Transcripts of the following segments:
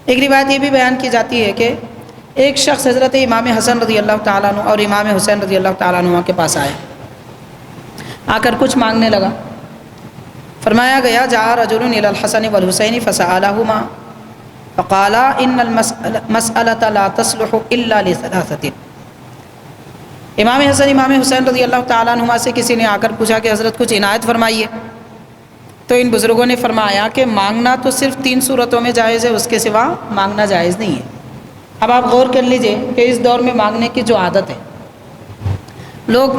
ایک روایت یہ بھی بیان کی جاتی ہے کہ ایک شخص حضرت امام حسن رضی اللہ تعالیٰ عنہ اور امام حسین رضی اللہ تعالیٰ عنہ کے پاس آیا، آ کر کچھ مانگنے لگا۔ فرمایا گیا جاء رجل الی الحسن والحسین فسألہما فقال ان المسألة لا تصلح الا لثلاثة۔ امام حسن امام حسین رضی اللہ تعالیٰ عنہما سے کسی نے آ کر پوچھا کہ حضرت کچھ عنایت فرمائیے، تو ان بزرگوں نے فرمایا کہ مانگنا تو صرف 3 صورتوں میں جائز ہے، اس کے سوا مانگنا جائز نہیں ہے۔ اب آپ غور کر لیجئے کہ اس دور میں مانگنے کی جو عادت ہے، لوگ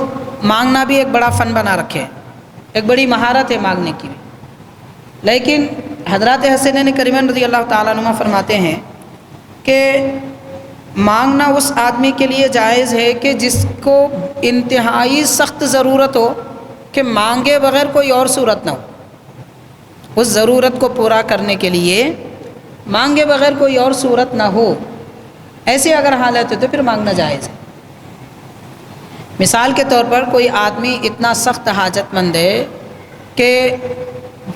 مانگنا بھی ایک بڑا فن بنا رکھے ہیں، ایک بڑی مہارت ہے مانگنے کی بھی۔ لیکن حضرات حسنین کریمین رضی اللہ تعالیٰ عنہ فرماتے ہیں کہ مانگنا اس آدمی کے لیے جائز ہے کہ جس کو انتہائی سخت ضرورت ہو کہ مانگے بغیر کوئی اور صورت نہ ہو، اس ضرورت کو پورا کرنے کے لیے مانگے بغیر کوئی اور صورت نہ ہو، ایسی اگر حالت ہے تو پھر مانگنا جائز ہے۔ مثال کے طور پر کوئی آدمی اتنا سخت حاجت مند ہے کہ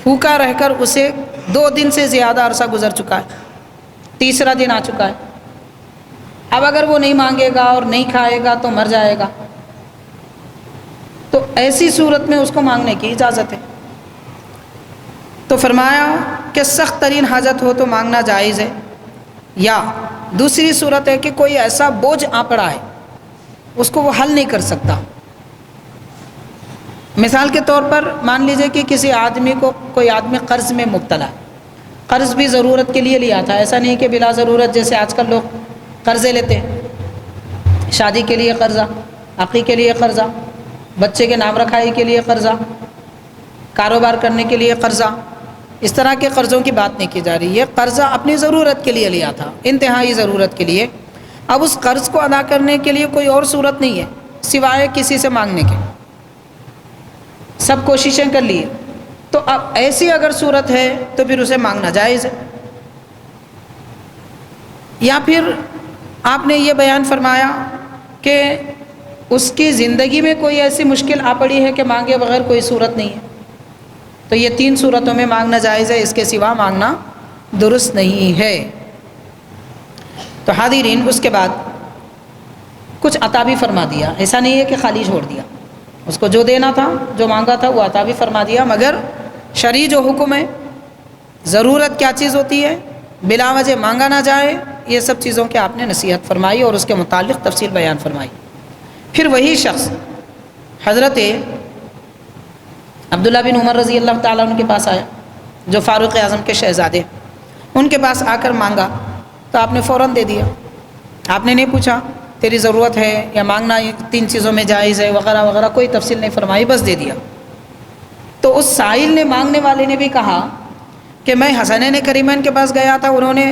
بھوکا رہ کر اسے 2 دن سے زیادہ عرصہ گزر چکا ہے، 3را دن آ چکا ہے، اب اگر وہ نہیں مانگے گا اور نہیں کھائے گا تو مر جائے گا، تو ایسی صورت میں اس کو مانگنے کی اجازت ہے۔ تو فرمایا کہ سخت ترین حاجت ہو تو مانگنا جائز ہے، یا دوسری صورت ہے کہ کوئی ایسا بوجھ آ پڑا ہے اس کو وہ حل نہیں کر سکتا۔ مثال کے طور پر مان لیجئے کہ کسی آدمی کو کوئی آدمی قرض میں مبتلا ہے، قرض بھی ضرورت کے لیے لیا تھا، ایسا نہیں کہ بلا ضرورت جیسے آج کل لوگ قرضے لیتے ہیں، شادی کے لیے قرضہ، عقیقے کے لیے قرضہ، بچے کے نام رکھائی کے لیے قرضہ، کاروبار کرنے کے لیے قرضہ، اس طرح کے قرضوں کی بات نہیں کی جا رہی ہے۔ قرضہ اپنی ضرورت کے لیے لیا تھا، انتہائی ضرورت کے لیے، اب اس قرض کو ادا کرنے کے لیے کوئی اور صورت نہیں ہے سوائے کسی سے مانگنے کے، سب کوششیں کر لیے، تو اب ایسی اگر صورت ہے تو پھر اسے مانگنا جائز ہے۔ یا پھر آپ نے یہ بیان فرمایا کہ اس کی زندگی میں کوئی ایسی مشکل آ پڑی ہے کہ مانگے بغیر کوئی صورت نہیں ہے، تو یہ 3 صورتوں میں مانگنا جائز ہے، اس کے سوا مانگنا درست نہیں ہے۔ تو حاضرین، اس کے بعد کچھ عطا بھی فرما دیا، ایسا نہیں ہے کہ خالی چھوڑ دیا، اس کو جو دینا تھا، جو مانگا تھا وہ عطا بھی فرما دیا، مگر شرعی جو حکم ہے، ضرورت کیا چیز ہوتی ہے، بلا وجہ مانگا نہ جائے، یہ سب چیزوں کی آپ نے نصیحت فرمائی اور اس کے متعلق تفصیل بیان فرمائی۔ پھر وہی شخص حضرت عبداللہ بن عمر رضی اللہ تعالیٰ عنہ کے پاس آیا، جو فاروق اعظم کے شہزادے، ان کے پاس آ کر مانگا تو آپ نے فوراً دے دیا، آپ نے نہیں پوچھا تیری ضرورت ہے یا مانگنا 3 چیزوں میں جائز ہے وغیرہ وغیرہ، کوئی تفصیل نہیں فرمائی، بس دے دیا۔ تو اس سائل نے، مانگنے والے نے بھی کہا کہ میں حسنین کریمین کے پاس گیا تھا، انہوں نے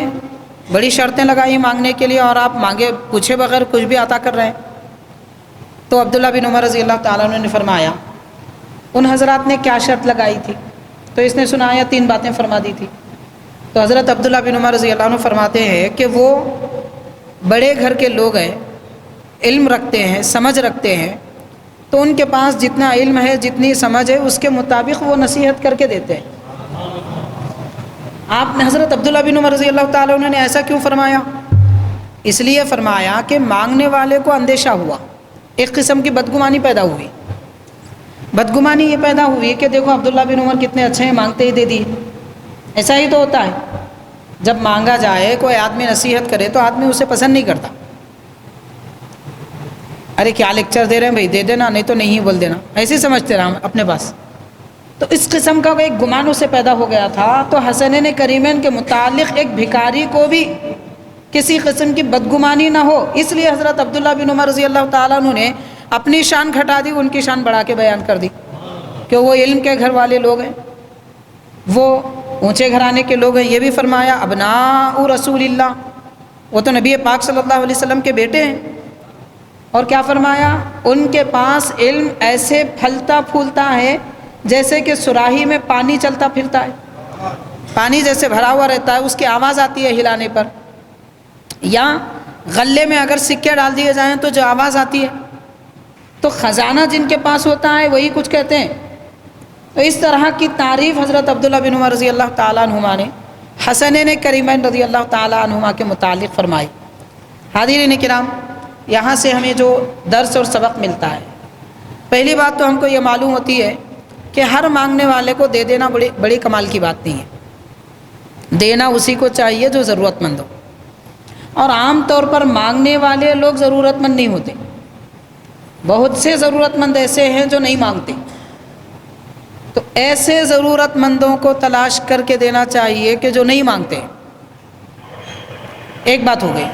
بڑی شرطیں لگائی مانگنے کے لیے اور آپ مانگے پوچھے بغیر کچھ بھی عطا کر رہے ہیں۔ تو عبداللہ بن عمر رضی اللہ تعالیٰ عنہ نے فرمایا ان حضرات نے کیا شرط لگائی تھی؟ تو اس نے سنایا 3 باتیں فرما دی تھی۔ تو حضرت عبداللہ بن عمر رضی اللہ عنہ فرماتے ہیں کہ وہ بڑے گھر کے لوگ ہیں، علم رکھتے ہیں، سمجھ رکھتے ہیں، تو ان کے پاس جتنا علم ہے، جتنی سمجھ ہے، اس کے مطابق وہ نصیحت کر کے دیتے ہیں۔ آپ نے حضرت عبداللہ بن عمر رضی اللہ تعالیٰ عنہ نے ایسا کیوں فرمایا؟ اس لیے فرمایا کہ مانگنے والے کو اندیشہ ہوا، ایک قسم کی بدگمانی پیدا ہوئی۔ بدگمانی یہ پیدا ہوئی کہ دیکھو عبداللہ بن عمر کتنے اچھے ہیں، مانگتے ہی دے دیے۔ ایسا ہی تو ہوتا ہے، جب مانگا جائے، کوئی آدمی نصیحت کرے تو آدمی اسے پسند نہیں کرتا، ارے کیا لیکچر دے رہے ہیں بھائی، دے دینا، نہیں تو نہیں بول دینا، ایسے سمجھتے رہا اپنے پاس۔ تو اس قسم کا ایک گمان اسے پیدا ہو گیا تھا۔ تو حسنین کریمین کے متعلق ایک بھکاری کو بھی کسی قسم کی بدگمانی نہ ہو، اس لیے حضرت عبداللہ بن عمر رضی اللہ تعالیٰ عنہ نے اپنی شان گھٹا دی، ان کی شان بڑھا کے بیان کر دی کہ وہ علم کے گھر والے لوگ ہیں، وہ اونچے گھرانے کے لوگ ہیں۔ یہ بھی فرمایا ابناء رسول اللہ، وہ تو نبی پاک صلی اللہ علیہ وسلم کے بیٹے ہیں۔ اور کیا فرمایا؟ ان کے پاس علم ایسے پھلتا پھولتا ہے جیسے کہ سراہی میں پانی چلتا پھرتا ہے، پانی جیسے بھرا ہوا رہتا ہے، اس کی آواز آتی ہے ہلانے پر، یا غلے میں اگر سکے ڈال دیے جائیں تو جو آواز آتی ہے، تو خزانہ جن کے پاس ہوتا ہے وہی کچھ کہتے ہیں۔ تو اس طرح کی تعریف حضرت عبداللہ بن عمر رضی اللہ تعالیٰ عنہما نے حسنین کریمین رضی اللہ تعالیٰ عنہما کے متعلق فرمائی۔ حاضرین کرام، یہاں سے ہمیں جو درس اور سبق ملتا ہے، پہلی بات تو ہم کو یہ معلوم ہوتی ہے کہ ہر مانگنے والے کو دے دینا بڑی کمال کی بات نہیں ہے۔ دینا اسی کو چاہیے جو ضرورت مند ہو، اور عام طور پر مانگنے والے لوگ ضرورت مند نہیں ہوتے۔ بہت سے ضرورت مند ایسے ہیں جو نہیں مانگتے، تو ایسے ضرورت مندوں کو تلاش کر کے دینا چاہیے کہ جو نہیں مانگتے۔ ایک بات ہو گئی۔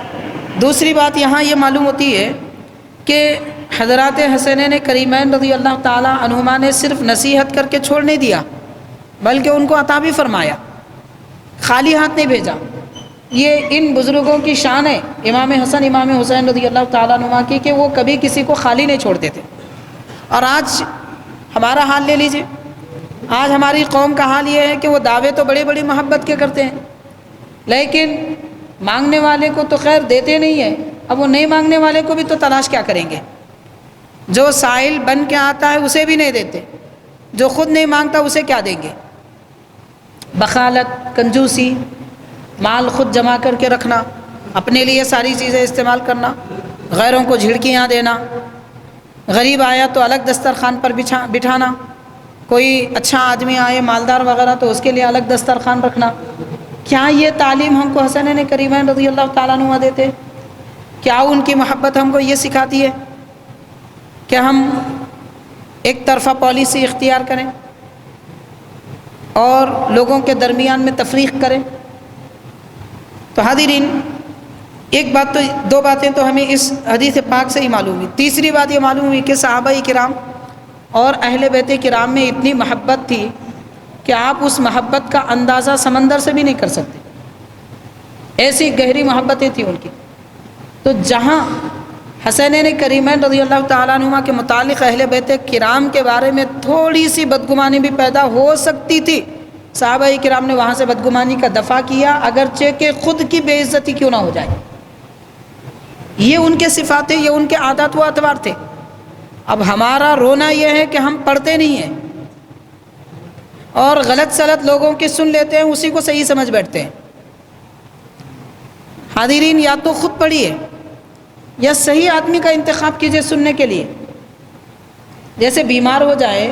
دوسری بات یہاں یہ معلوم ہوتی ہے کہ حضرات حسنین کریمین رضی اللہ تعالیٰ عنہما نے صرف نصیحت کر کے چھوڑ نہیں دیا، بلکہ ان کو عطا بھی فرمایا، خالی ہاتھ نہیں بھیجا۔ یہ ان بزرگوں کی شان ہے، امام حسن امام حسین رضی اللہ تعالیٰ عنہما کی، کہ وہ کبھی کسی کو خالی نہیں چھوڑتے تھے۔ اور آج ہمارا حال لے لیجئے، آج ہماری قوم کا حال یہ ہے کہ وہ دعوے تو بڑی بڑی محبت کے کرتے ہیں، لیکن مانگنے والے کو تو خیر دیتے نہیں ہیں۔ اب وہ نہیں مانگنے والے کو بھی تو تلاش کیا کریں گے؟ جو سائل بن کے آتا ہے اسے بھی نہیں دیتے، جو خود نہیں مانگتا اسے کیا دیں گے؟ بخالت، کنجوسی، مال خود جمع کر کے رکھنا، اپنے لیے ساری چیزیں استعمال کرنا، غیروں کو جھڑکیاں دینا، غریب آیا تو الگ دسترخوان پر بٹھانا، کوئی اچھا آدمی آئے مالدار وغیرہ تو اس کے لیے الگ دسترخوان رکھنا۔ کیا یہ تعلیم ہم کو حسنین کریمین رضی اللہ تعالیٰ عنہ دیتے؟ کیا ان کی محبت ہم کو یہ سکھاتی ہے کہ ہم ایک طرفہ پالیسی اختیار کریں اور لوگوں کے درمیان میں تفریق کریں؟ تو حاضرین، ایک بات تو دو باتیں تو ہمیں اس حدیث پاک سے ہی معلوم ہوئی۔ تیسری بات یہ معلوم ہوئی کہ صحابہ کرام اور اہل بیت کرام میں اتنی محبت تھی کہ آپ اس محبت کا اندازہ سمندر سے بھی نہیں کر سکتے، ایسی گہری محبتیں تھیں ان کی۔ تو جہاں حسنین کریمین رضی اللہ تعالیٰ عنہما کے متعلق اہل بیت کرام کے بارے میں تھوڑی سی بدگمانی بھی پیدا ہو سکتی تھی، صحابہ کرام نے وہاں سے بدگمانی کا دفاع کیا، اگرچہ کہ خود کی بے عزتی کیوں نہ ہو جائے۔ یہ ان کے صفات تھے، یہ ان کے عادات و اطوار تھے۔ اب ہمارا رونا یہ ہے کہ ہم پڑھتے نہیں ہیں اور غلط سلط لوگوں کی سن لیتے ہیں، اسی کو صحیح سمجھ بیٹھتے ہیں۔ حاضرین، یا تو خود پڑھیے یا صحیح آدمی کا انتخاب کیجئے سننے کے لیے۔ جیسے بیمار ہو جائے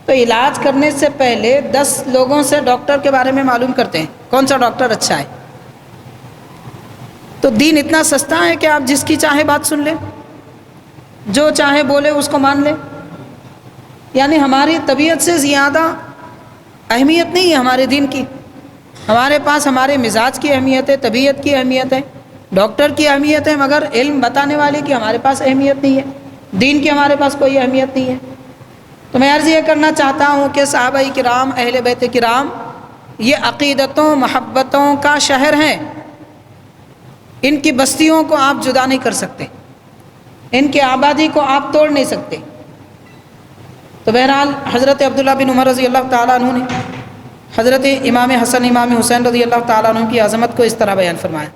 تو علاج کرنے سے پہلے 10 لوگوں سے ڈاکٹر کے بارے میں معلوم کرتے ہیں کون سا ڈاکٹر اچھا ہے۔ تو دین اتنا سستا ہے کہ آپ جس کی چاہے بات سن لیں، جو چاہے بولے اس کو مان لیں۔ یعنی ہماری طبیعت سے زیادہ اہمیت نہیں ہے ہمارے دین کی۔ ہمارے پاس ہمارے مزاج کی اہمیت ہے، طبیعت کی اہمیت ہے، ڈاکٹر کی اہمیت ہے، مگر علم بتانے والے کی ہمارے پاس اہمیت نہیں ہے، دین کی ہمارے پاس کوئی اہمیت نہیں ہے۔ تو میں عرض یہ کرنا چاہتا ہوں کہ صحابہ کرام، اہل بیت کرام، یہ عقیدتوں محبتوں کا شہر ہیں۔ ان کی بستیوں کو آپ جدا نہیں کر سکتے، ان کی آبادی کو آپ توڑ نہیں سکتے۔ تو بہرحال حضرت عبداللہ بن عمر رضی اللہ تعالیٰ عنہ نے حضرت امام حسن امام حسین رضی اللہ تعالیٰ عنہ کی عظمت کو اس طرح بیان فرمایا۔